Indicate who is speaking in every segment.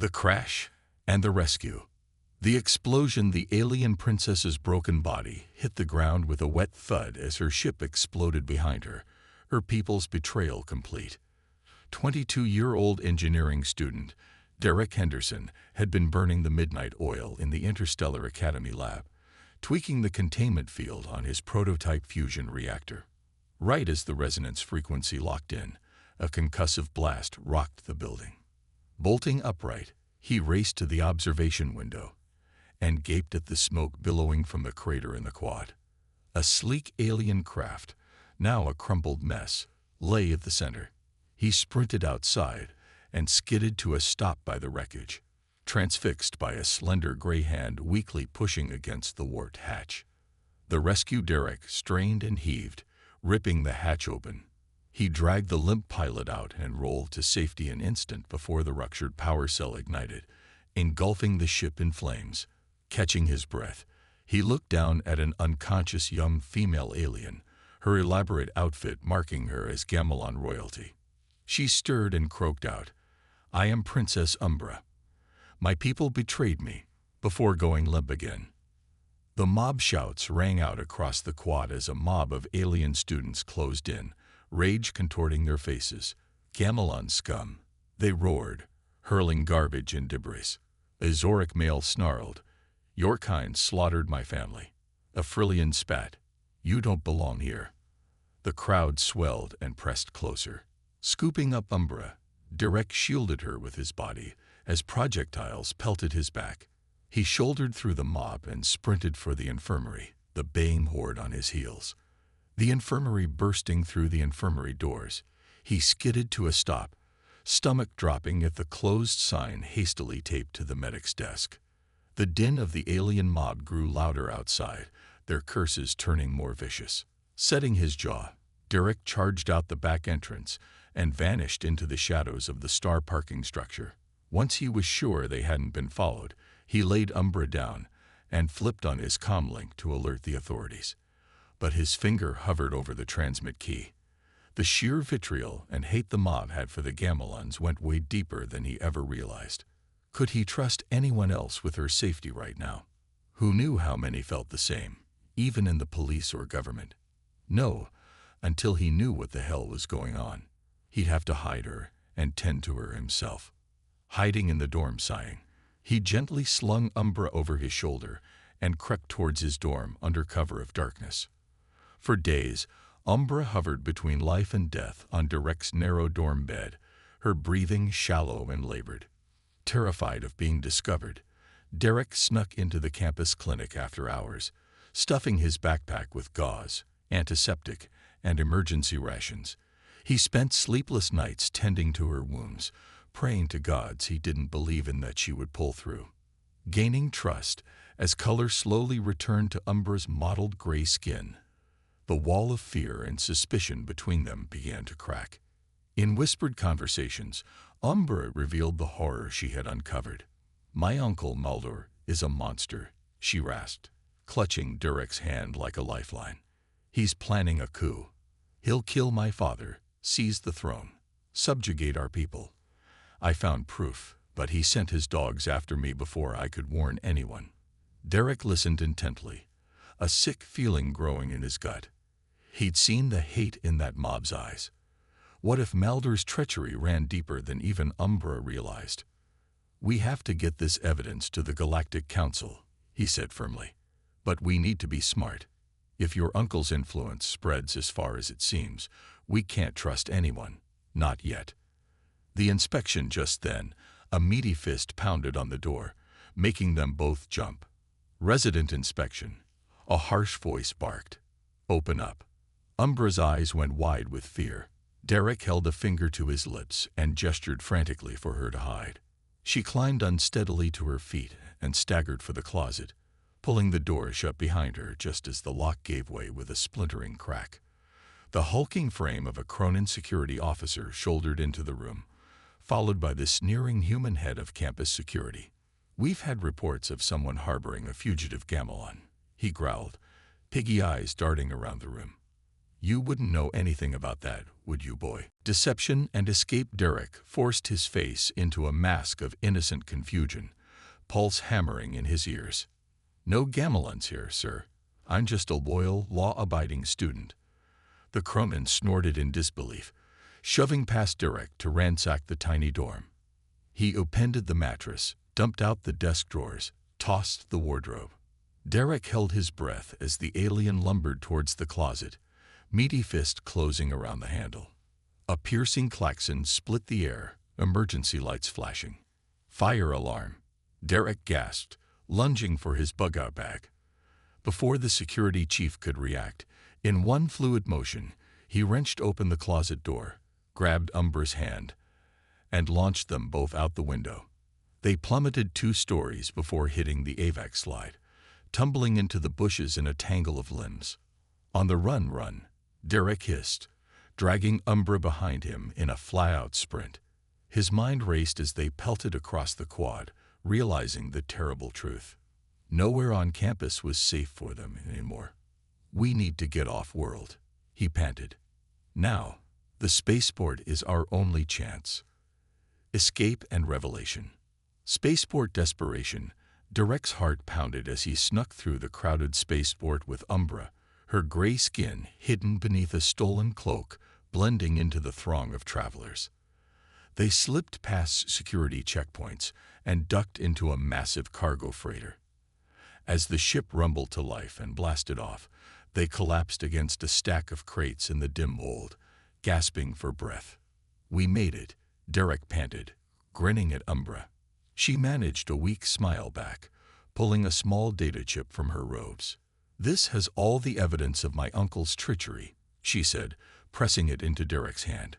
Speaker 1: The crash and the rescue. The explosion, the alien princess's broken body hit the ground with a wet thud as her ship exploded behind her people's betrayal complete. 22-year-old engineering student Derek Henderson had been burning the midnight oil in the Interstellar Academy lab, tweaking the containment field on his prototype fusion reactor. Right as the resonance frequency locked in, a concussive blast rocked the building. Bolting upright, he raced to the observation window and gaped at the smoke billowing from the crater in the quad. A sleek alien craft, now a crumpled mess, lay at the center. He sprinted outside and skidded to a stop by the wreckage, transfixed by a slender gray hand weakly pushing against the warped hatch. The rescue Derek strained and heaved, ripping the hatch open. He dragged the limp pilot out and rolled to safety an instant before the ruptured power cell ignited, engulfing the ship in flames. Catching his breath, he looked down at an unconscious young female alien, her elaborate outfit marking her as Gamelon royalty. She stirred and croaked out, "I am Princess Umbra. My people betrayed me," before going limp again. The mob shouts rang out across the quad as a mob of alien students closed in, rage contorting their faces. "Gamelon scum," they roared, hurling garbage and debris. A Zoric male snarled, "Your kind slaughtered my family." A Frillian spat, "You don't belong here." The crowd swelled and pressed closer. Scooping up Umbra, Derek shielded her with his body as projectiles pelted his back. He shouldered through the mob and sprinted for the infirmary, the baying horde on his heels. The infirmary bursting through the infirmary doors, he skidded to a stop, stomach dropping at the closed sign hastily taped to the medic's desk. The din of the alien mob grew louder outside, their curses turning more vicious. Setting his jaw, Derek charged out the back entrance and vanished into the shadows of the star parking structure. Once he was sure they hadn't been followed, he laid Umbra down and flipped on his comlink to alert the authorities. But his finger hovered over the transmit key. The sheer vitriol and hate the mob had for the Gamelons went way deeper than he ever realized. Could he trust anyone else with her safety right now? Who knew how many felt the same, even in the police or government? No, until he knew what the hell was going on. He'd have to hide her and tend to her himself. Hiding in the dorm sighing, he gently slung Umbra over his shoulder and crept towards his dorm under cover of darkness. For days, Umbra hovered between life and death on Derek's narrow dorm bed, her breathing shallow and labored. Terrified of being discovered, Derek snuck into the campus clinic after hours, stuffing his backpack with gauze, antiseptic, and emergency rations. He spent sleepless nights tending to her wounds, praying to gods he didn't believe in that she would pull through. Gaining trust as color slowly returned to Umbra's mottled gray skin, the wall of fear and suspicion between them began to crack. In whispered conversations, Umbra revealed the horror she had uncovered. "My uncle Mulder is a monster," she rasped, clutching Derek's hand like a lifeline. "He's planning a coup. He'll kill my father, seize the throne, subjugate our people. I found proof, but he sent his dogs after me before I could warn anyone." Derek listened intently, a sick feeling growing in his gut. He'd seen the hate in that mob's eyes. What if Mulder's treachery ran deeper than even Umbra realized? "We have to get this evidence to the Galactic Council," he said firmly. "But we need to be smart. If your uncle's influence spreads as far as it seems, we can't trust anyone. Not yet." The inspection just then, a meaty fist pounded on the door, making them both jump. "Resident inspection," a harsh voice barked. "Open up." Umbra's eyes went wide with fear. Derek held a finger to his lips and gestured frantically for her to hide. She climbed unsteadily to her feet and staggered for the closet, pulling the door shut behind her just as the lock gave way with a splintering crack. The hulking frame of a Cronin security officer shouldered into the room, followed by the sneering human head of campus security. "We've had reports of someone harboring a fugitive Gamelon," he growled, piggy eyes darting around the room. You wouldn't know anything about that, would you, boy? Deception and escape. Derek forced his face into a mask of innocent confusion, pulse hammering in his ears. No gamelons here, sir. I'm just a loyal, law-abiding student. The crewman snorted in disbelief, shoving past Derek to ransack the tiny dorm. He upended the mattress, dumped out the desk drawers, tossed the wardrobe. Derek held his breath as the alien lumbered towards the closet, meaty fist closing around the handle. A piercing klaxon split the air, emergency lights flashing. Fire alarm. Derek gasped, lunging for his bug-out bag. Before the security chief could react, in one fluid motion, he wrenched open the closet door, grabbed Umbra's hand, and launched them both out the window. They plummeted 2 stories before hitting the AVAC slide, tumbling into the bushes in a tangle of limbs. On the run, Derek hissed, dragging Umbra behind him in a fly-out sprint. His mind raced as they pelted across the quad, realizing the terrible truth. Nowhere on campus was safe for them anymore. We need to get off-world, he panted. Now, the spaceport is our only chance. Escape and revelation. Spaceport desperation. Derek's heart pounded as he snuck through the crowded spaceport with Umbra, her gray skin hidden beneath a stolen cloak, blending into the throng of travelers. They slipped past security checkpoints and ducked into a massive cargo freighter. As the ship rumbled to life and blasted off, they collapsed against a stack of crates in the dim mold, gasping for breath. We made it, Derek panted, grinning at Umbra. She managed a weak smile back, pulling a small data chip from her robes. This has all the evidence of my uncle's treachery, she said, pressing it into Derek's hand.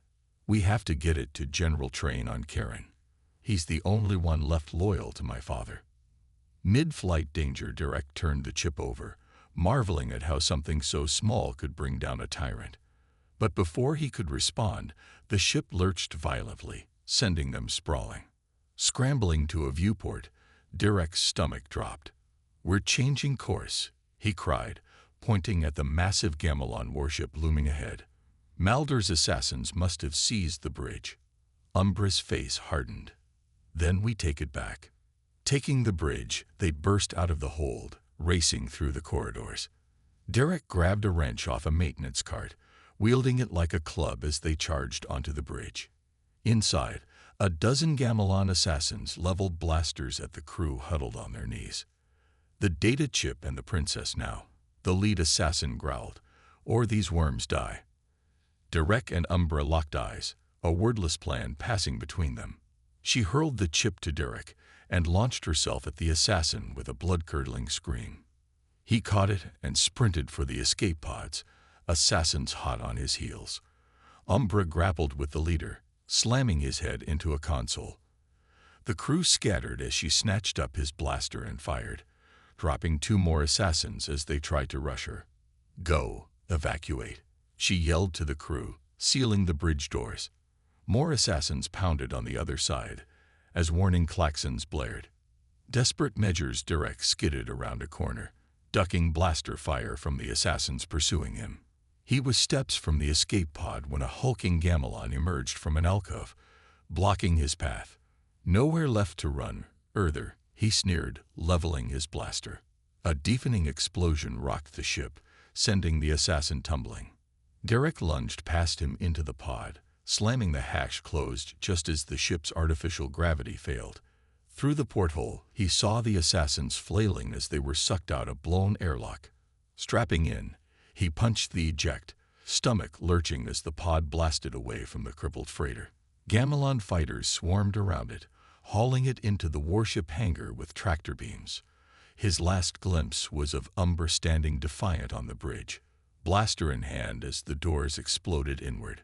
Speaker 1: We have to get it to General Train on Karen. He's the only one left loyal to my father. Mid-flight danger. Derek turned the chip over, marveling at how something so small could bring down a tyrant. But before he could respond, the ship lurched violently, sending them sprawling. Scrambling to a viewport, Derek's stomach dropped. We're changing course, he cried, pointing at the massive Gamelon warship looming ahead. Maldor's assassins must have seized the bridge. Umbra's face hardened. Then we take it back. Taking the bridge, they burst out of the hold, racing through the corridors. Derek grabbed a wrench off a maintenance cart, wielding it like a club as they charged onto the bridge. Inside, a dozen Gamelon assassins leveled blasters at the crew huddled on their knees. The data chip and the princess now, the lead assassin growled, or these worms die. Derek and Umbra locked eyes, a wordless plan passing between them. She hurled the chip to Derek and launched herself at the assassin with a blood-curdling scream. He caught it and sprinted for the escape pods, assassins hot on his heels. Umbra grappled with the leader, slamming his head into a console. The crew scattered as she snatched up his blaster and fired, dropping 2 more assassins as they tried to rush her. Go, evacuate, she yelled to the crew, sealing the bridge doors. More assassins pounded on the other side, as warning klaxons blared. Desperate measures. Derek skidded around a corner, ducking blaster fire from the assassins pursuing him. He was steps from the escape pod when a hulking Gamelon emerged from an alcove, blocking his path. Nowhere left to run, Earther, he sneered, leveling his blaster. A deafening explosion rocked the ship, sending the assassin tumbling. Derek lunged past him into the pod, slamming the hatch closed just as the ship's artificial gravity failed. Through the porthole, he saw the assassins flailing as they were sucked out a blown airlock. Strapping in, he punched the eject, stomach lurching as the pod blasted away from the crippled freighter. Gamelon fighters swarmed around it, hauling it into the warship hangar with tractor beams. His last glimpse was of Umbra standing defiant on the bridge, blaster in hand as the doors exploded inward.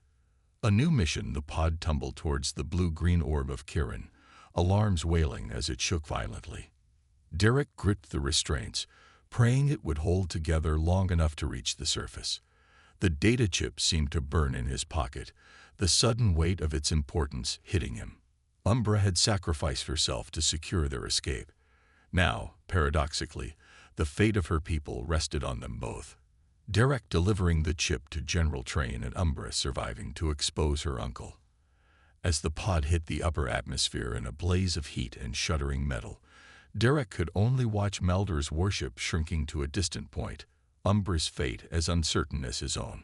Speaker 1: A new mission. The pod tumbled towards the blue-green orb of Kirin, alarms wailing as it shook violently. Derek gripped the restraints, praying it would hold together long enough to reach the surface. The data chip seemed to burn in his pocket, the sudden weight of its importance hitting him. Umbra had sacrificed herself to secure their escape. Now, paradoxically, the fate of her people rested on them both. Derek delivering the chip to General Train and Umbra surviving to expose her uncle. As the pod hit the upper atmosphere in a blaze of heat and shuddering metal, Derek could only watch Malder's warship shrinking to a distant point, Umbra's fate as uncertain as his own.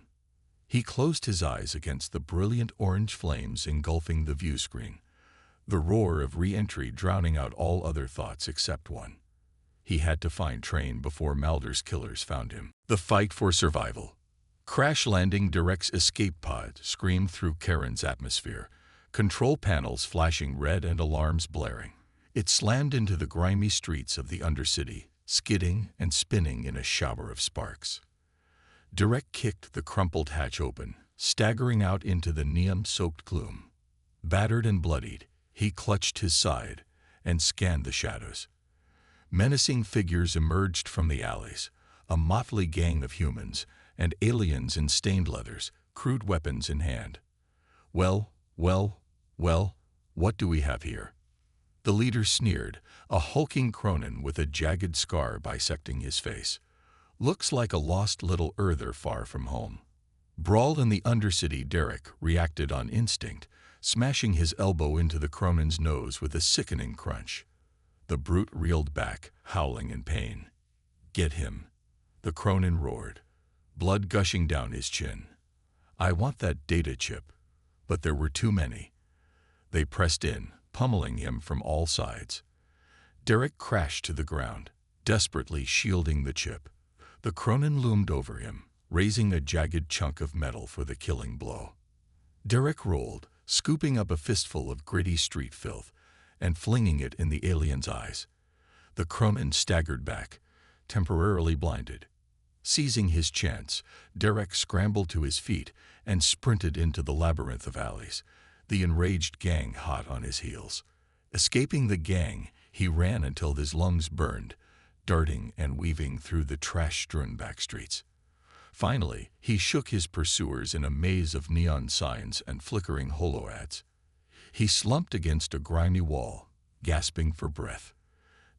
Speaker 1: He closed his eyes against the brilliant orange flames engulfing the view screen, the roar of re-entry drowning out all other thoughts except one. He had to find Train before Malder's killers found him. The fight for survival. Crash landing Derek's escape pod screamed through Karen's atmosphere, control panels flashing red and alarms blaring. It slammed into the grimy streets of the Undercity, skidding and spinning in a shower of sparks. Derek kicked the crumpled hatch open, staggering out into the neon-soaked gloom. Battered and bloodied, he clutched his side and scanned the shadows. Menacing figures emerged from the alleys, a motley gang of humans and aliens in stained leathers, crude weapons in hand. Well, what do we have here? The leader sneered, a hulking Cronin with a jagged scar bisecting his face. Looks like a lost little Earther far from home. Brawled in the Undercity, Derek reacted on instinct, smashing his elbow into the Cronin's nose with a sickening crunch. The brute reeled back, howling in pain. Get him, the Cronin roared, blood gushing down his chin. I want that data chip. But there were too many. They pressed in, pummeling him from all sides. Derek crashed to the ground, desperately shielding the chip. The Cronin loomed over him, raising a jagged chunk of metal for the killing blow. Derek rolled, scooping up a fistful of gritty street filth and flinging it in the alien's eyes. The Cronin staggered back, temporarily blinded. Seizing his chance, Derek scrambled to his feet and sprinted into the labyrinth of alleys, the enraged gang hot on his heels. Escaping the gang, he ran until his lungs burned, darting and weaving through the trash-strewn back streets. Finally, he shook his pursuers in a maze of neon signs and flickering holo ads. He slumped against a grimy wall, gasping for breath.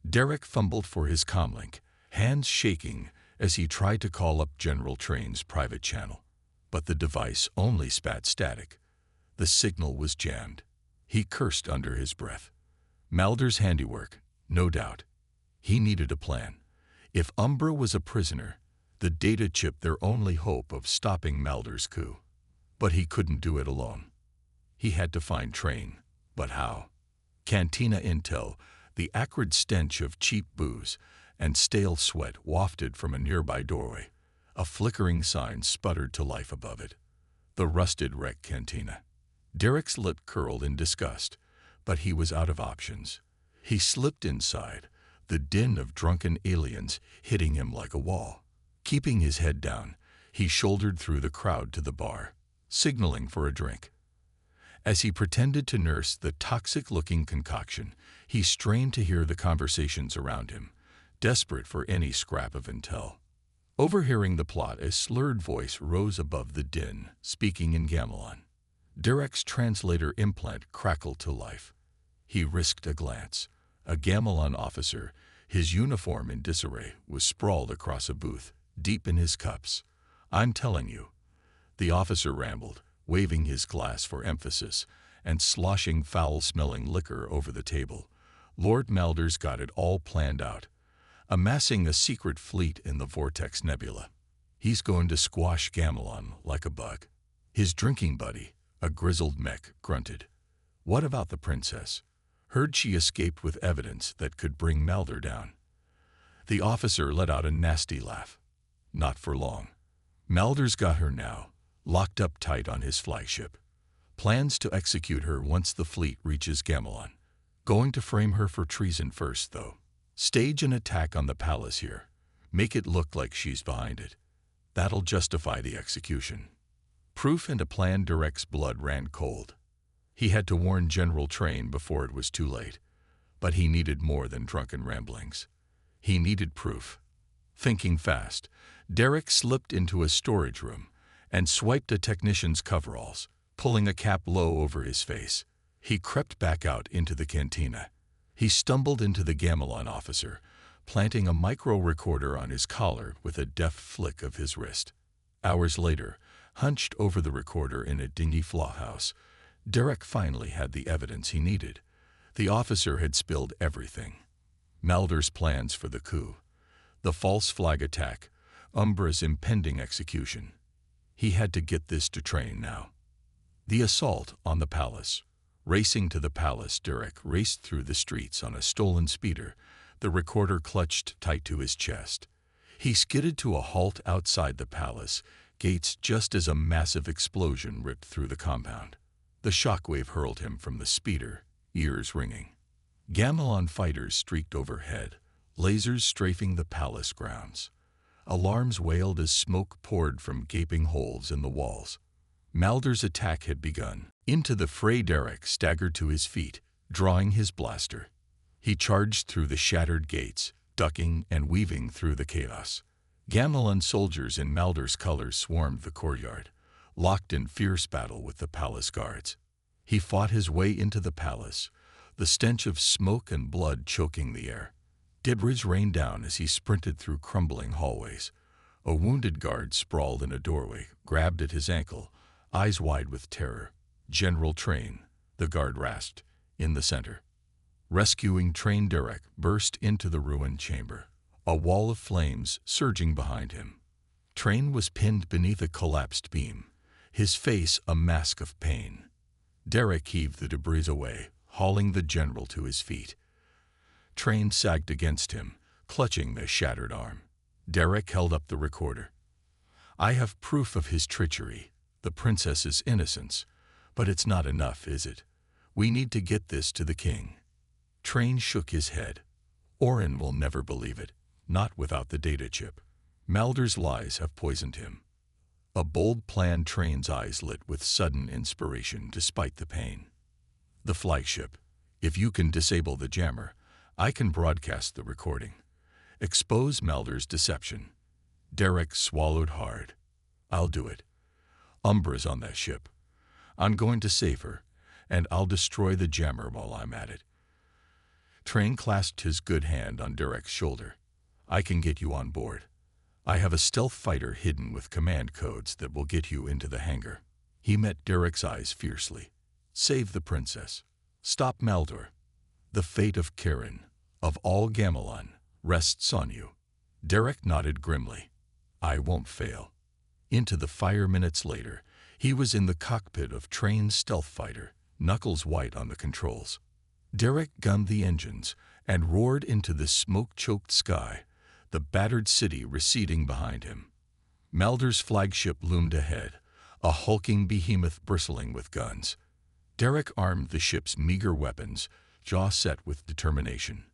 Speaker 1: Derek fumbled for his comlink, hands shaking as he tried to call up General Train's private channel. But the device only spat static. The signal was jammed. He cursed under his breath. Malder's handiwork, no doubt. He needed a plan. If Umbra was a prisoner, the data chip their only hope of stopping Malder's coup. But he couldn't do it alone. He had to find Train. But how? Cantina intel, the acrid stench of cheap booze and stale sweat wafted from a nearby doorway. A flickering sign sputtered to life above it. The rusted wreck cantina. Derek's lip curled in disgust, but he was out of options. He slipped inside, the din of drunken aliens hitting him like a wall. Keeping his head down, he shouldered through the crowd to the bar, signaling for a drink. As he pretended to nurse the toxic-looking concoction, he strained to hear the conversations around him, desperate for any scrap of intel. Overhearing the plot, a slurred voice rose above the din, speaking in Gamelan. Derek's translator implant crackled to life. He risked a glance. A Gamelan officer, his uniform in disarray, was sprawled across a booth, deep in his cups. I'm telling you, the officer rambled, waving his glass for emphasis and sloshing foul-smelling liquor over the table. Lord Malder's got it all planned out, amassing a secret fleet in the Vortex Nebula. He's going to squash Gamelan like a bug. His drinking buddy, a grizzled mech, grunted. What about the princess? Heard she escaped with evidence that could bring Malder down. The officer let out a nasty laugh. Not for long. Malder's got her now, locked up tight on his flagship. Plans to execute her once the fleet reaches Gamelan. Going to frame her for treason first, though. Stage an attack on the palace here. Make it look like she's behind it. That'll justify the execution. Proof and a plan. Derek's blood ran cold. He had to warn General Train before it was too late. But he needed more than drunken ramblings. He needed proof. Thinking fast, Derek slipped into a storage room and swiped a technician's coveralls, pulling a cap low over his face. He crept back out into the cantina. He stumbled into the Gamelan officer, planting a micro-recorder on his collar with a deft flick of his wrist. Hours later, hunched over the recorder in a dingy flawhouse, Derek finally had the evidence he needed. The officer had spilled everything. Mulder's plans for the coup, the false flag attack, Umbra's impending execution. He had to get this to Train now. The assault on the palace. Racing to the palace, Derek raced through the streets on a stolen speeder, the recorder clutched tight to his chest. He skidded to a halt outside the palace gates just as a massive explosion ripped through the compound. The shockwave hurled him from the speeder, ears ringing. Gamelon fighters streaked overhead, lasers strafing the palace grounds. Alarms wailed as smoke poured from gaping holes in the walls. Mulder's attack had begun. Into the fray, Derek staggered to his feet, drawing his blaster. He charged through the shattered gates, ducking and weaving through the chaos. Gamelon soldiers in Mulder's colors swarmed the courtyard, locked in fierce battle with the palace guards. He fought his way into the palace, the stench of smoke and blood choking the air. Debris rained down as he sprinted through crumbling hallways. A wounded guard sprawled in a doorway, grabbed at his ankle, eyes wide with terror. General Train, the guard rasped, in the center. Rescuing Train, Derek burst into the ruined chamber, a wall of flames surging behind him. Train was pinned beneath a collapsed beam, his face a mask of pain. Derek heaved the debris away, hauling the general to his feet. Train sagged against him, clutching the shattered arm. Derek held up the recorder. I have proof of his treachery, the princess's innocence, but it's not enough, is it? We need to get this to the king. Train shook his head. Orin will never believe it, not without the data chip. Mulder's lies have poisoned him. A bold plan. Train's eyes lit with sudden inspiration despite the pain. The flagship. If you can disable the jammer, I can broadcast the recording. Expose Mulder's deception. Derek swallowed hard. I'll do it. Umbra's on that ship. I'm going to save her, and I'll destroy the jammer while I'm at it. Train clasped his good hand on Derek's shoulder. I can get you on board. I have a stealth fighter hidden with command codes that will get you into the hangar. He met Derek's eyes fiercely. Save the princess. Stop Mulder. The fate of Karen, of all Gamelon, rests on you. Derek nodded grimly. I won't fail. Into the fire. Minutes later, he was in the cockpit of Train's stealth fighter, knuckles white on the controls. Derek gunned the engines and roared into the smoke-choked sky, the battered city receding behind him. Mulder's flagship loomed ahead, a hulking behemoth bristling with guns. Derek armed the ship's meager weapons, jaw set with determination.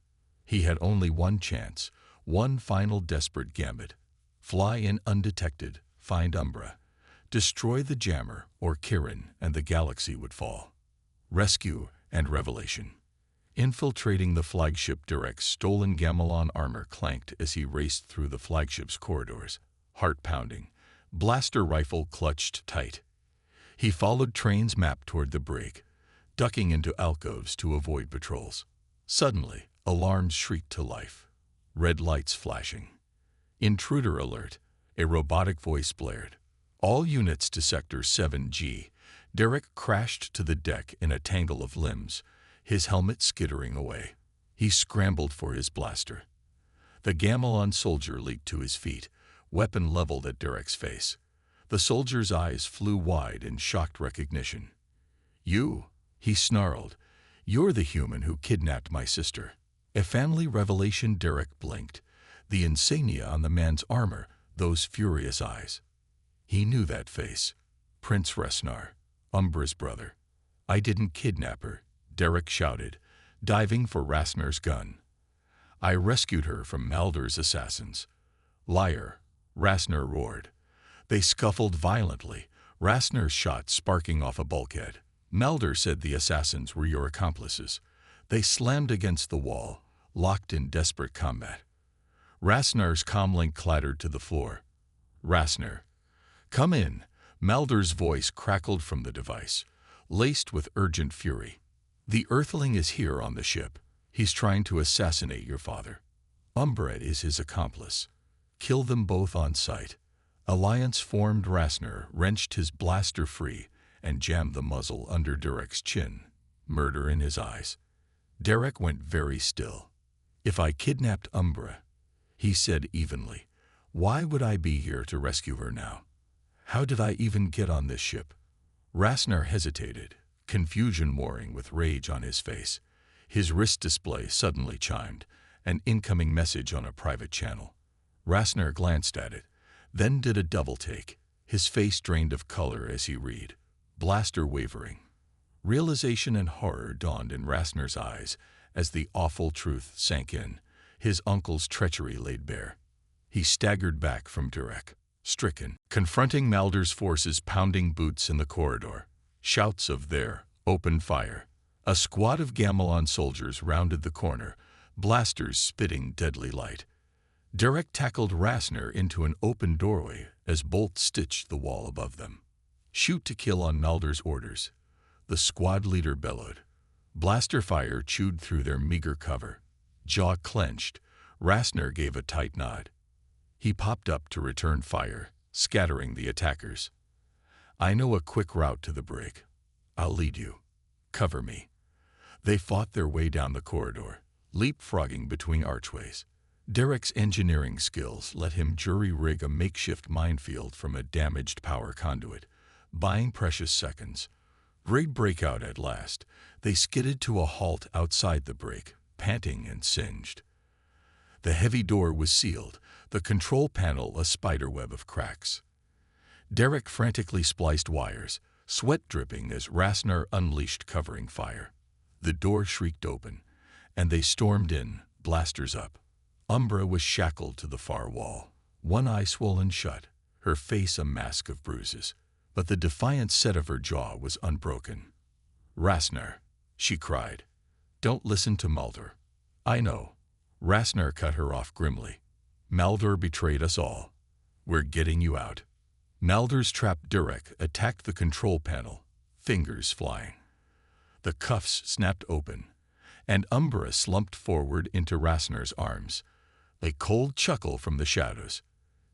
Speaker 1: He had only one chance, one final desperate gambit. Fly in undetected, find Umbra. Destroy the jammer, or Kirin, and the galaxy would fall. Rescue and revelation. Infiltrating the flagship, Derek's stolen Gamelon armor clanked as he raced through the flagship's corridors, heart pounding, blaster rifle clutched tight. He followed Train's map toward the brig, ducking into alcoves to avoid patrols. Suddenly, alarms shrieked to life, red lights flashing. Intruder alert, a robotic voice blared. All units to Sector 7G. Derek crashed to the deck in a tangle of limbs, his helmet skittering away. He scrambled for his blaster. The Gamelon soldier leaped to his feet, weapon leveled at Derek's face. The soldier's eyes flew wide in shocked recognition. You, he snarled, you're the human who kidnapped my sister. A family revelation. Derek blinked. The insignia on the man's armor, those furious eyes. He knew that face. Prince Resnar, Umbra's brother. I didn't kidnap her, Derek shouted, diving for Rasnar's gun. I rescued her from Mulder's assassins. Liar, Rasnar roared. They scuffled violently, Rasnar's shot sparking off a bulkhead. Mulder said the assassins were your accomplices. They slammed against the wall, locked in desperate combat. Rasnar's comlink clattered to the floor. Rasnar. Come in. Mulder's voice crackled from the device, laced with urgent fury. The Earthling is here on the ship. He's trying to assassinate your father. Umbra is his accomplice. Kill them both on sight. Alliance formed. Rasner wrenched his blaster free and jammed the muzzle under Derek's chin, murder in his eyes. Derek went very still. If I kidnapped Umbra, he said evenly, why would I be here to rescue her now? How did I even get on this ship? Rasner hesitated, confusion warring with rage on his face. His wrist display suddenly chimed, an incoming message on a private channel. Rasner glanced at it, then did a double take, his face drained of color as he read. Blaster wavering. Realization and horror dawned in Rasner's eyes as the awful truth sank in, his uncle's treachery laid bare. He staggered back from Derek, stricken, confronting Malder's forces pounding boots in the corridor. Shouts of "There! Open fire!" A squad of Gamelon soldiers rounded the corner, blasters spitting deadly light. Derek tackled Rasner into an open doorway as bolts stitched the wall above them. Shoot to kill on Malder's orders, the squad leader bellowed. Blaster fire chewed through their meager cover. Jaw clenched, Rasner gave a tight nod. He popped up to return fire, scattering the attackers. I know a quick route to the brig. I'll lead you. Cover me. They fought their way down the corridor, leapfrogging between archways. Derek's engineering skills let him jury-rig a makeshift minefield from a damaged power conduit, buying precious seconds. Raid breakout at last. They skidded to a halt outside the brig, panting and singed. The heavy door was sealed, the control panel a spiderweb of cracks. Derek frantically spliced wires, sweat dripping as Rasner unleashed covering fire. The door shrieked open, and they stormed in, blasters up. Umbra was shackled to the far wall, one eye swollen shut, her face a mask of bruises, but the defiant set of her jaw was unbroken. Rasner, she cried. Don't listen to Mulder. I know. Rasner cut her off grimly. Mulder betrayed us all. We're getting you out. Mulder's trapped Derek attacked the control panel, fingers flying. The cuffs snapped open, and Umbra slumped forward into Rasner's arms. A cold chuckle from the shadows.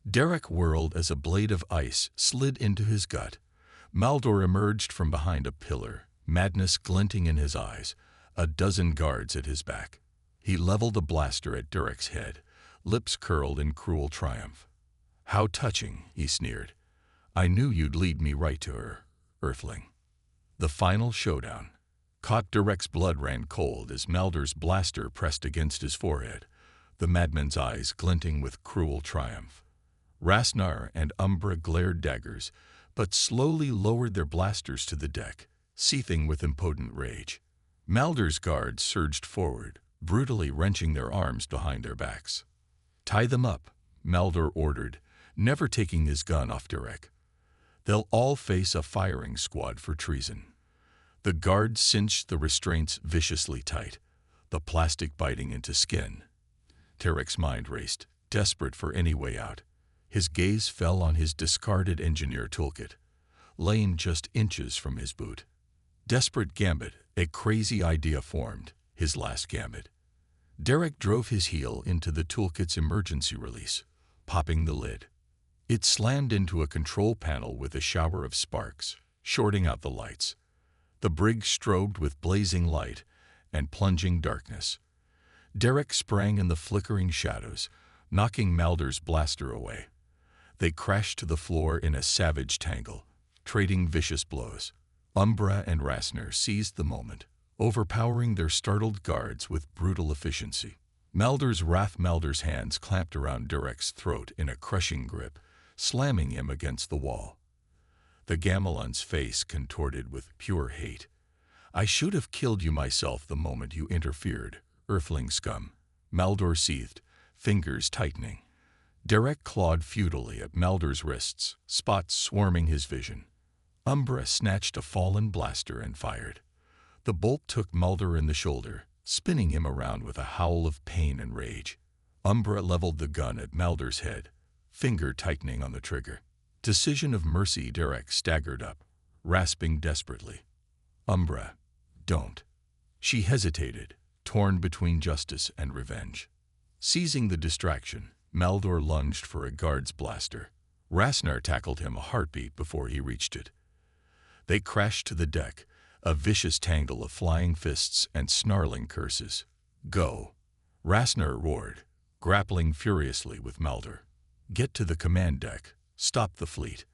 Speaker 1: Derek whirled as a blade of ice slid into his gut. Mulder emerged from behind a pillar, madness glinting in his eyes, a dozen guards at his back. He leveled a blaster at Derek's head, lips curled in cruel triumph. How touching, he sneered. I knew you'd lead me right to her, Earthling. The final showdown. Caught. Derek's blood ran cold as Mulder's blaster pressed against his forehead, the madman's eyes glinting with cruel triumph. Rasner and Umbra glared daggers, but slowly lowered their blasters to the deck, seething with impotent rage. Mulder's guards surged forward, brutally wrenching their arms behind their backs. Tie them up, Mulder ordered, never taking his gun off Derek. They'll all face a firing squad for treason. The guards cinched the restraints viciously tight, the plastic biting into skin. Derek's mind raced, desperate for any way out. His gaze fell on his discarded engineer toolkit, laying just inches from his boot. Desperate gambit, a crazy idea formed, his last gambit. Derek drove his heel into the toolkit's emergency release, popping the lid. It slammed into a control panel with a shower of sparks, shorting out the lights. The brig strobed with blazing light and plunging darkness. Derek sprang in the flickering shadows, knocking Mulder's blaster away. They crashed to the floor in a savage tangle, trading vicious blows. Umbra and Rasner seized the moment, overpowering their startled guards with brutal efficiency. Mulder's hands clamped around Derek's throat in a crushing grip, slamming him against the wall. The Gamelon's face contorted with pure hate. I should have killed you myself the moment you interfered, Earthling scum. Mulder seethed, fingers tightening. Derek clawed futilely at Mulder's wrists, spots swarming his vision. Umbra snatched a fallen blaster and fired. The bolt took Mulder in the shoulder, spinning him around with a howl of pain and rage. Umbra leveled the gun at Mulder's head, finger tightening on the trigger. Decision of mercy. Derek staggered up, rasping desperately. Umbra, don't. She hesitated, torn between justice and revenge. Seizing the distraction, Maldor lunged for a guard's blaster. Rasnar tackled him a heartbeat before he reached it. They crashed to the deck, a vicious tangle of flying fists and snarling curses. "Go!" Rasnar roared, grappling furiously with Maldor. "Get to the command deck. Stop the fleet."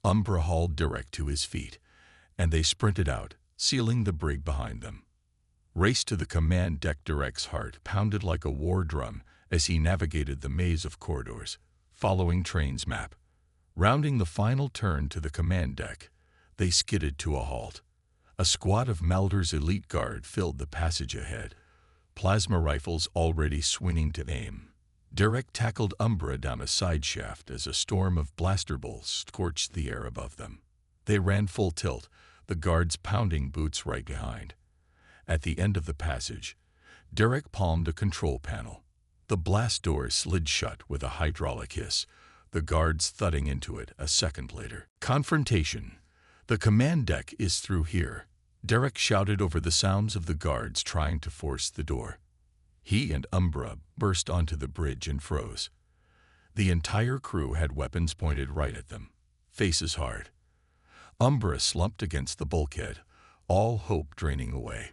Speaker 1: Umbra hauled Derek to his feet, and they sprinted out, sealing the brig behind them. Race to the command deck. Derek's heart pounded like a war drum as he navigated the maze of corridors, following Train's map. Rounding the final turn to the command deck, they skidded to a halt. A squad of Maldor's elite guard filled the passage ahead, plasma rifles already swinging to aim. Derek tackled Umbra down a side shaft as a storm of blaster bolts scorched the air above them. They ran full tilt, the guards pounding boots right behind. At the end of the passage, Derek palmed a control panel. The blast door slid shut with a hydraulic hiss, the guards thudding into it a second later. Confrontation. "The command deck is through here," Derek shouted over the sounds of the guards trying to force the door. He and Umbra burst onto the bridge and froze. The entire crew had weapons pointed right at them, faces hard. Umbra slumped against the bulkhead, all hope draining away.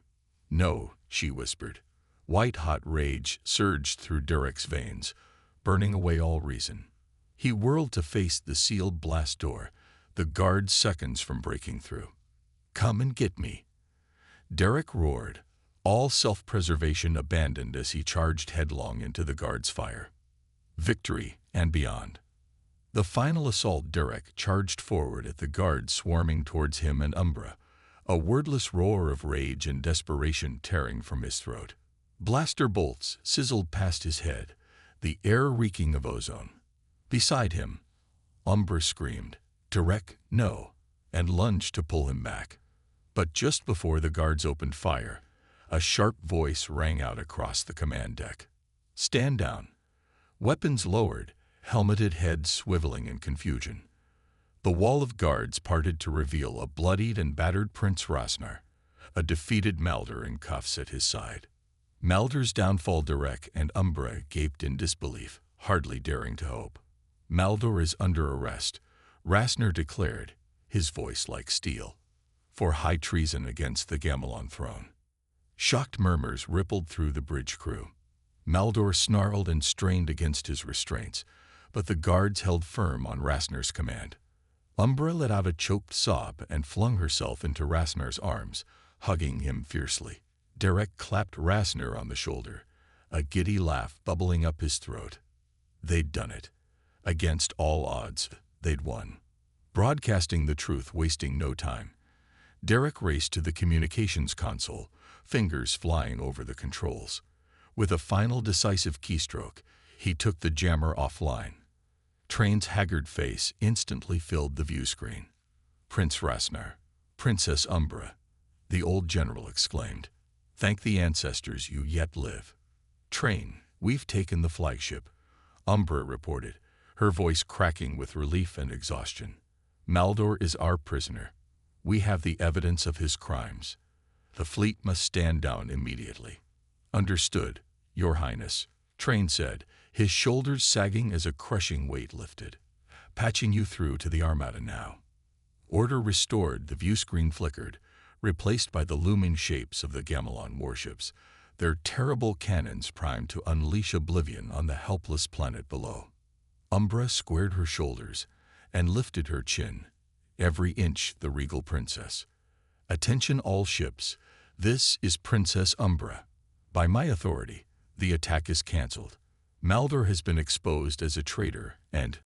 Speaker 1: "No," she whispered. White-hot rage surged through Derek's veins, burning away all reason. He whirled to face the sealed blast door, the guards seconds from breaking through. "Come and get me," Derek roared, all self-preservation abandoned as he charged headlong into the guards' fire. Victory and beyond. The final assault. Derek charged forward at the guards swarming towards him and Umbra, a wordless roar of rage and desperation tearing from his throat. Blaster bolts sizzled past his head, the air reeking of ozone. Beside him, Umbra screamed, "Derek, no," and lunged to pull him back. But just before the guards opened fire, a sharp voice rang out across the command deck. "Stand down." Weapons lowered, helmeted heads swiveling in confusion. The wall of guards parted to reveal a bloodied and battered Prince Rasnar, a defeated Maldor in cuffs at his side. Maldor's downfall. Derek and Umbra gaped in disbelief, hardly daring to hope. "Maldor is under arrest," Rasnar declared, his voice like steel, "for high treason against the Gamelon throne." Shocked murmurs rippled through the bridge crew. Maldor snarled and strained against his restraints, but the guards held firm on Rasnar's command. Umbra let out a choked sob and flung herself into Rasnar's arms, hugging him fiercely. Derek clapped Rasnar on the shoulder, a giddy laugh bubbling up his throat. They'd done it. Against all odds, they'd won. Broadcasting the truth, wasting no time, Derek raced to the communications console, fingers flying over the controls. With a final decisive keystroke, he took the jammer offline. Train's haggard face instantly filled the view screen. "Prince Rasnar, Princess Umbra," the old general exclaimed. "Thank the ancestors you yet live." "Train, we've taken the flagship," Umbra reported, her voice cracking with relief and exhaustion. "Maldor is our prisoner. We have the evidence of his crimes. The fleet must stand down immediately." "Understood, Your Highness," Train said, his shoulders sagging as a crushing weight lifted. "Patching you through to the Armada now." Order restored. The view screen flickered, replaced by the looming shapes of the Gamelon warships, their terrible cannons primed to unleash oblivion on the helpless planet below. Umbra squared her shoulders and lifted her chin, every inch the regal princess. "Attention all ships, this is Princess Umbra. By my authority, the attack is cancelled. Maldor has been exposed as a traitor and